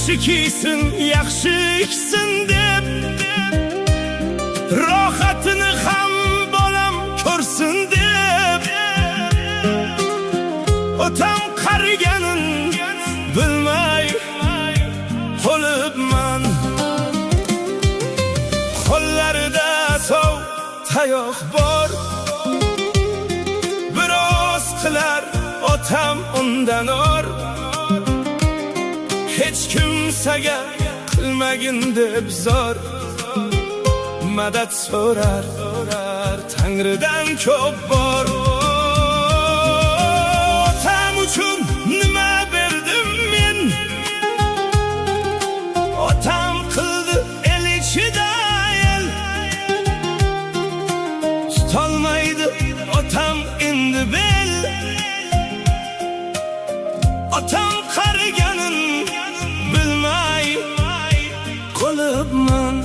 yaxshi kiysin, yaxshi ichsin deb, rohatini ham bolam ko'rsin deb, otam qariganin bilmay qolibman. Qo'llarida sov tayoq bor, biroz qilar otam undan or. Hech kimsaga qilmagin deb zor, madad so'rar Tangridan ko'p bor. Otam uchun nima berdim men? Otam qildi el ichida el, tutolmaydi otam endi bel. Otam qariganin bilmay qolibman.